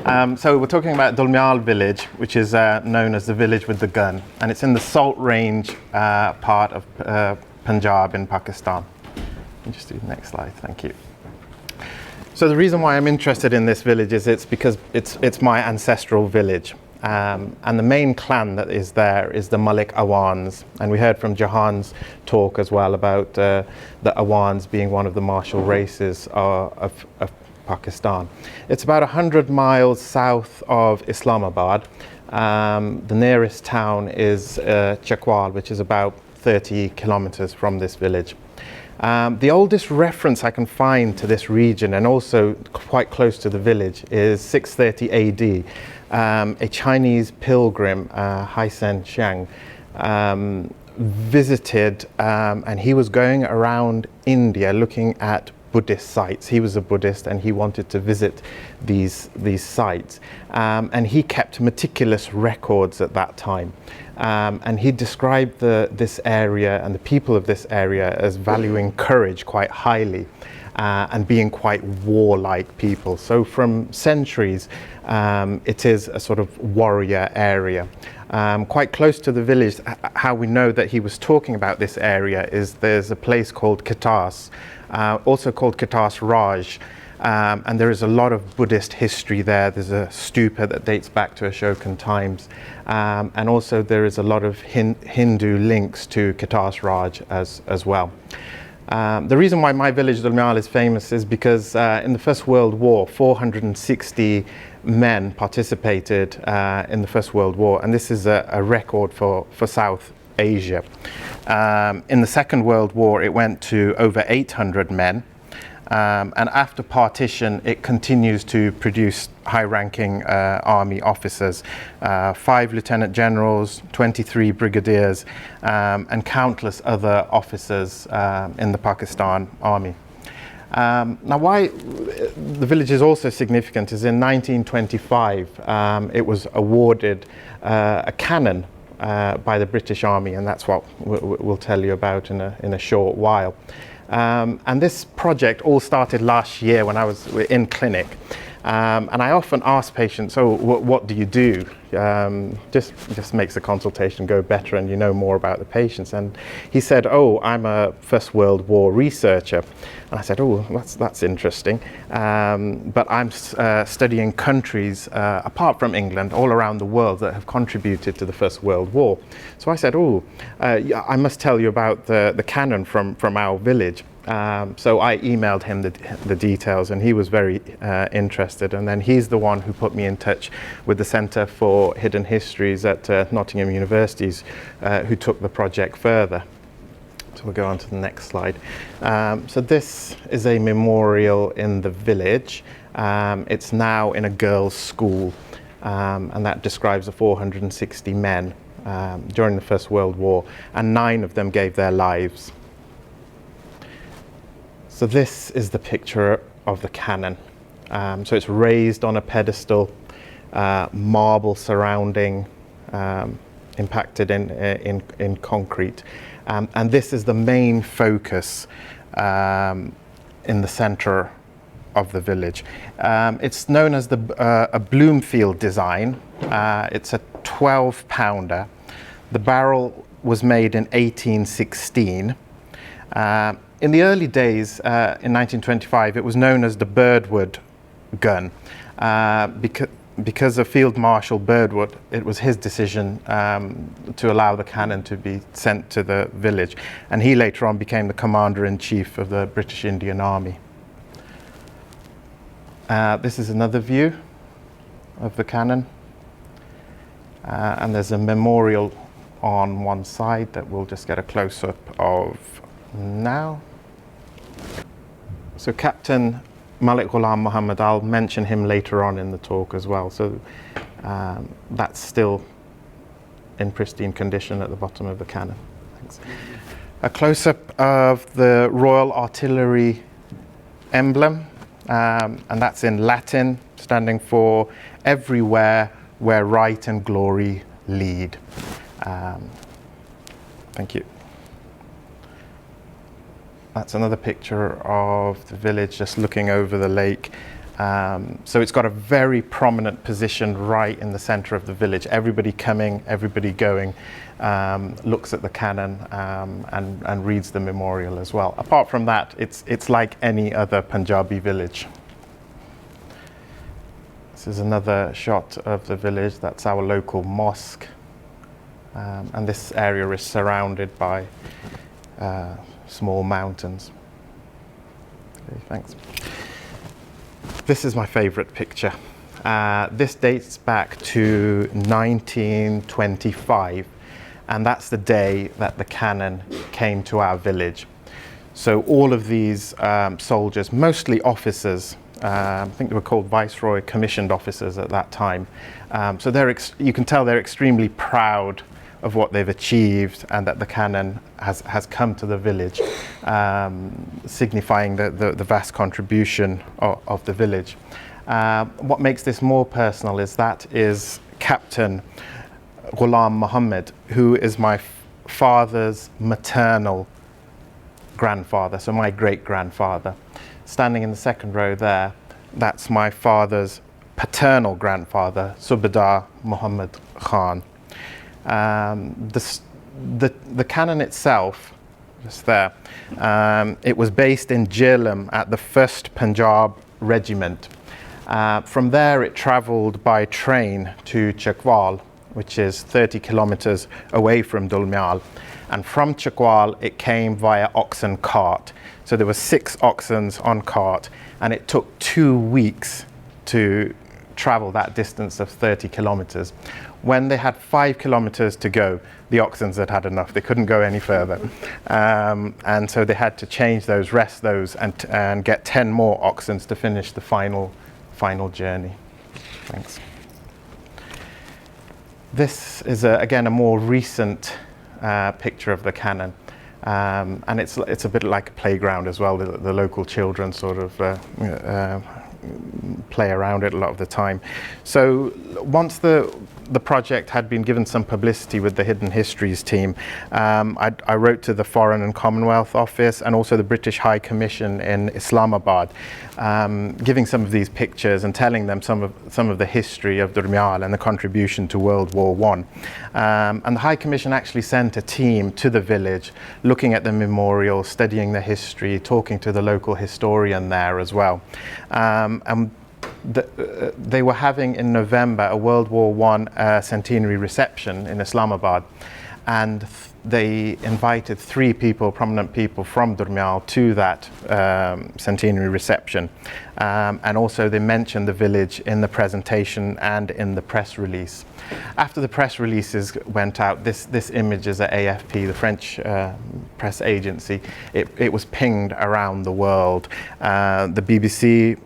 So we're talking about Dulmial village, which is known as the village with the gun, and it's in the Salt Range part of Punjab in Pakistan. Just do the next slide, thank you. So the reason why I'm interested in this village is it's because it's my ancestral village. And the main clan that is there is the Malik Awans, and we heard from Jahan's talk as well about the Awans being one of the martial races of Pakistan. It's about 100 miles south of Islamabad. The nearest town is Chakwal, which is about 30 kilometers from this village. The oldest reference I can find to this region, and also quite close to the village, is 630 AD. A Chinese pilgrim, Haisen Xiang, visited, and he was going around India looking at Buddhist sites. He was a Buddhist and he wanted to visit these sites, and he kept meticulous records at that time, and he described this area and the people of this area as valuing courage quite highly, and being quite warlike people. So from centuries it is a sort of warrior area. Quite close to the village, how we know that he was talking about this area is there's a place called Katas, also called Katas Raj, and there is a lot of Buddhist history there. There's a stupa that dates back to Ashokan times, and also there is a lot of Hindu links to Katas Raj as well. The reason why my village Dulmial is famous is because in the First World War 460 men participated in the First World War, and this is a record for South Asia. In the Second World War it went to over 800 men, and after partition it continues to produce high-ranking army officers, 5 lieutenant generals, 23 brigadiers, and countless other officers in the Pakistan army. Now why the village is also significant is in 1925 it was awarded a cannon by the British Army, and that's what we'll tell you about in a short while. And this project all started last year when I was in clinic, and I often ask patients, "Oh, what do you do?" Just makes the consultation go better, and you know more about the patients. And he said, "Oh, I'm a First World War researcher." And I said, "Oh, that's interesting, but I'm studying countries apart from England all around the world that have contributed to the First World War." So I said, "Oh, I must tell you about the cannon from our village." So I emailed him the details, and he was very interested, and then he's the one who put me in touch with the Centre for Hidden Histories at Nottingham Universities, who took the project further. So we'll go on to the next slide. So this is a memorial in the village. It's now in a girls' school, and that describes the 460 men during the First World War, and 9 of them gave their lives. So this is the picture of the cannon. So it's raised on a pedestal, marble surrounding, impacted in concrete. And this is the main focus in the center of the village. It's known as a Bloomfield design. It's a 12-pounder. The barrel was made in 1816. In the early days, in 1925, it was known as the Birdwood gun, because of Field Marshal Birdwood. It was his decision to allow the cannon to be sent to the village, and he later on became the Commander-in-Chief of the British Indian Army. This is another view of the cannon, and there's a memorial on one side that we'll just get a close-up of now. So Captain Malik Ghulam Muhammad, I'll mention him later on in the talk as well. So that's still in pristine condition at the bottom of the cannon. Thanks. A close-up of the Royal Artillery emblem, and that's in Latin, standing for "Everywhere where right and glory lead." Thank you. That's another picture of the village just looking over the lake. So it's got a very prominent position right in the center of the village. Everybody coming, everybody going, looks at the cannon and reads the memorial as well. Apart from that, it's like any other Punjabi village. This is another shot of the village. That's our local mosque. And this area is surrounded by small mountains. Okay, thanks. This is my favorite picture. This dates back to 1925, and that's the day that the cannon came to our village. So all of these soldiers, mostly officers, I think they were called Viceroy commissioned officers at that time. So you can tell they're extremely proud of what they've achieved and that the cannon has come to the village, signifying the vast contribution of the village. What makes this more personal is Captain Ghulam Muhammad, who is my father's maternal grandfather, so my great-grandfather. Standing in the second row there, that's my father's paternal grandfather, Subadar Muhammad Khan. The cannon itself, just there, it was based in Jhelum at the 1st Punjab Regiment. From there it travelled by train to Chakwal, which is 30 kilometres away from Dulmial. And from Chakwal it came via oxen cart. So there were 6 oxen on cart, and it took 2 weeks to travel that distance of 30 kilometres. When they had 5 kilometres to go, the oxen had enough. They couldn't go any further. And so they had to change those, rest those, and get 10 more oxen to finish the final journey. Thanks. This is, again, a more recent picture of the cannon. And it's a bit like a playground as well. The local children sort of play around it a lot of the time. So once the project had been given some publicity with the Hidden Histories team, I wrote to the Foreign and Commonwealth Office and also the British High Commission in Islamabad, giving some of these pictures and telling them some of the history of Durmial and the contribution to World War I. And the High Commission actually sent a team to the village, looking at the memorial, studying the history, talking to the local historian there as well. And they were having in November a World War I centenary reception in Islamabad, and they invited 3 people, prominent people from Durmial, to that centenary reception. And also they mentioned the village in the presentation and in the press release. After the press releases went out, this image is at AFP, the French press agency. It was pinged around the world. The BBC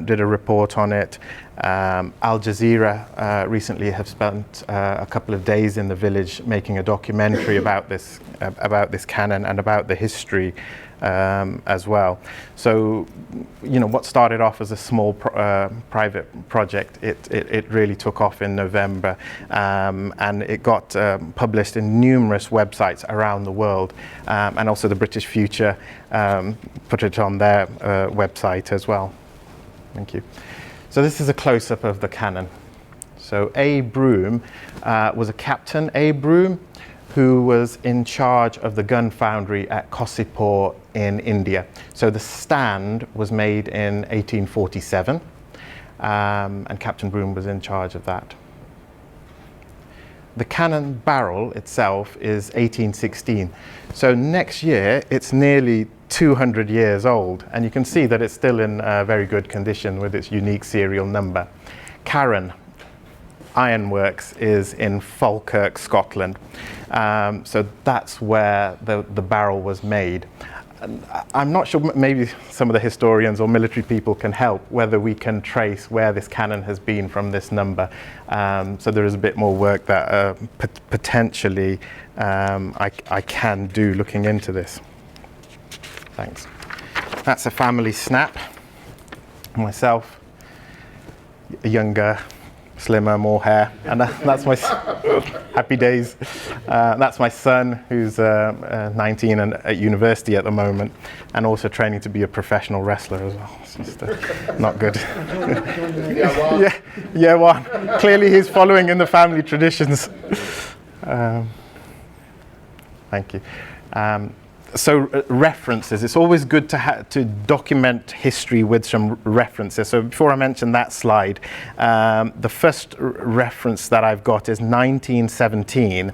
did a report on it. Al Jazeera recently have spent a couple of days in the village making a documentary about this cannon and about the history as well. So, you know, what started off as a small private project, it really took off in November, and it got published in numerous websites around the world, and also the British Future put it on their website as well. Thank you. So this is a close-up of the cannon. So A. Broom was a captain, A. Broom, who was in charge of the gun foundry at Kosipur in India. So the stand was made in 1847, and Captain Broom was in charge of that. The cannon barrel itself is 1816. So next year, it's nearly 200 years old, and you can see that it's still in very good condition with its unique serial number. Carron Ironworks is in Falkirk, Scotland. So that's where the barrel was made. And I'm not sure, maybe some of the historians or military people can help whether we can trace where this cannon has been from this number. So there is a bit more work that potentially I can do looking into this. Thanks. That's a family snap. Myself, a younger slimmer, more hair, and that's my happy days. That's my son, who's 19 and at university at the moment, and also training to be a professional wrestler as well. It's just not good. Yeah, well, clearly he's following in the family traditions. Thank you. References. It's always good to document history with some references. So before I mention that slide, the first reference that I've got is 1917.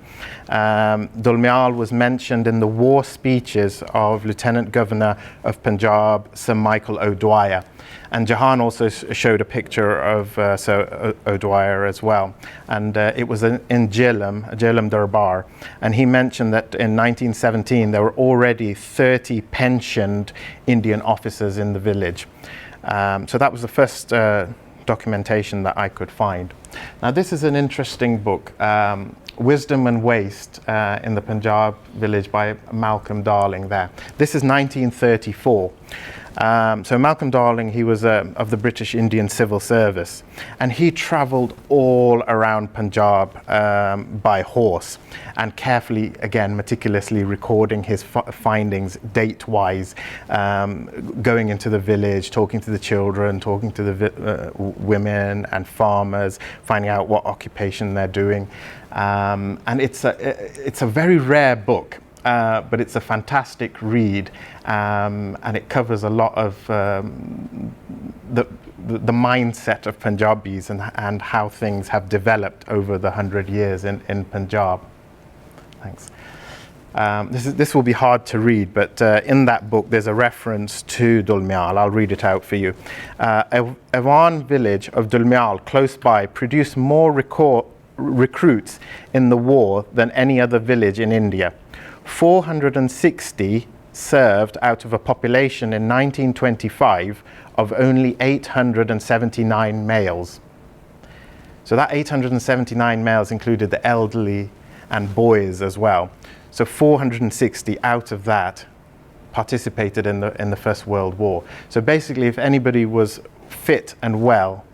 Dulmial was mentioned in the war speeches of Lieutenant Governor of Punjab, Sir Michael O'Dwyer. And Jahan also showed a picture of Sir O'Dwyer as well. And it was in Jhelum Darbar. And he mentioned that in 1917 there were already 30 pensioned Indian officers in the village. So that was the first documentation that I could find. Now this is an interesting book, Wisdom and Waste in the Punjab village by Malcolm Darling there. This is 1934. So Malcolm Darling, he was of the British Indian Civil Service, and he travelled all around Punjab by horse, and carefully, again, meticulously recording his findings date-wise, going into the village, talking to the children, talking to the women and farmers, finding out what occupation they're doing. And it's a very rare book. But it's a fantastic read, and it covers a lot of the mindset of Punjabis and how things have developed over the 100 years in Punjab. Thanks. This will be hard to read, but in that book there's a reference to Dulmial. I'll read it out for you. Awan village of Dulmial, close by, produced more recruits in the war than any other village in India. 460 served out of a population in 1925 of only 879 males. So that 879 males included the elderly and boys as well. So 460 out of that participated in the First World War. So basically, if anybody was fit and well,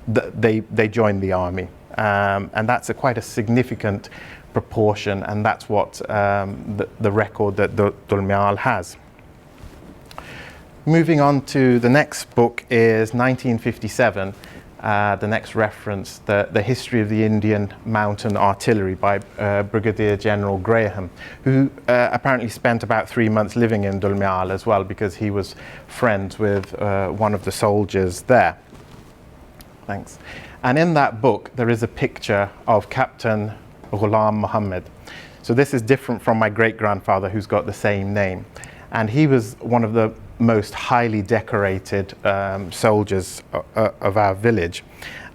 they joined the army. And that's quite a significant proportion, and that's what the record that Dulmial has. Moving on to the next book is 1957, the next reference, the History of the Indian Mountain Artillery by Brigadier General Graham, who apparently spent about 3 months living in Dulmial as well, because he was friends with one of the soldiers there. Thanks. And in that book there is a picture of Captain Ghulam Muhammad. So this is different from my great-grandfather, who's got the same name. And he was one of the most highly decorated soldiers of our village.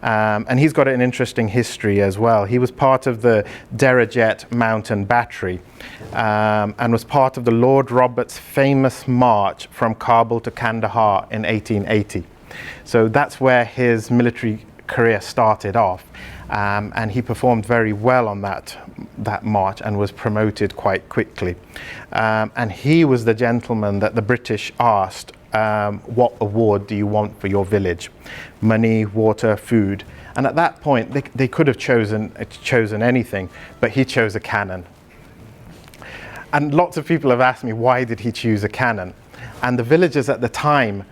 And he's got an interesting history as well. He was part of the Derajet Mountain Battery and was part of the Lord Roberts' famous march from Kabul to Kandahar in 1880. So that's where his military career started off. And he performed very well on that march and was promoted quite quickly. And he was the gentleman that the British asked, what award do you want for your village? Money, water, food. And at that point, they could have chosen anything, but he chose a cannon. And lots of people have asked me, why did he choose a cannon? And the villagers at the time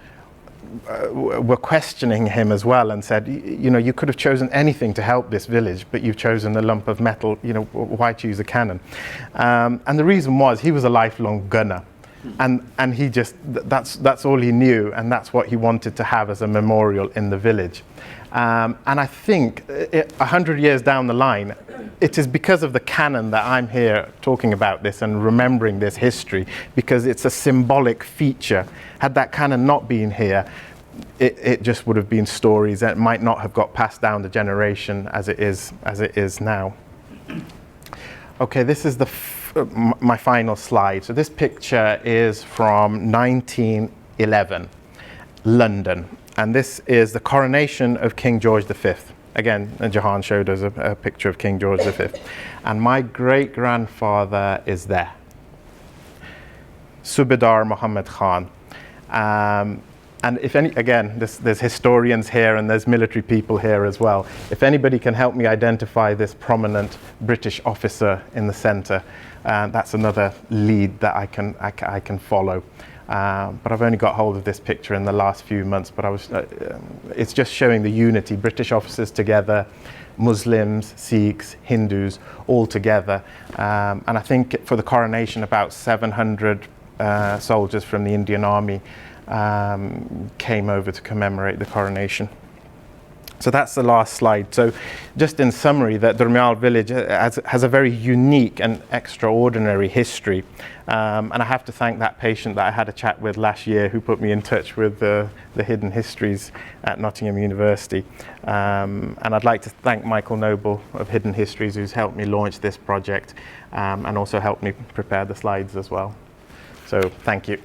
were questioning him as well, and said, you know, you could have chosen anything to help this village, but you've chosen a lump of metal. You know, why choose a cannon? And the reason was he was a lifelong gunner, and he just that's all he knew, and that's what he wanted to have as a memorial in the village. And I think 100 years down the line, it is because of the cannon that I'm here talking about this and remembering this history, because it's a symbolic feature. Had that cannon not been here, it just would have been stories that might not have got passed down the generation as it is now. Okay, this is my final slide. So this picture is from 1911, London. And this is the coronation of King George V. Again, Jahan showed us a picture of King George V. And my great-grandfather is there, Subedar Muhammad Khan. And if any, again, there's historians here and there's military people here as well. If anybody can help me identify this prominent British officer in the centre, that's another lead that I can follow. But I've only got hold of this picture in the last few months, but it's just showing the unity, British officers together, Muslims, Sikhs, Hindus, all together. And I think for the coronation, about 700 soldiers from the Indian Army came over to commemorate the coronation. So that's the last slide. So just in summary, that Durmial village has a very unique and extraordinary history. And I have to thank that patient that I had a chat with last year who put me in touch with the hidden histories at Nottingham University. And I'd like to thank Michael Noble of Hidden Histories, who's helped me launch this project and also helped me prepare the slides as well. So thank you.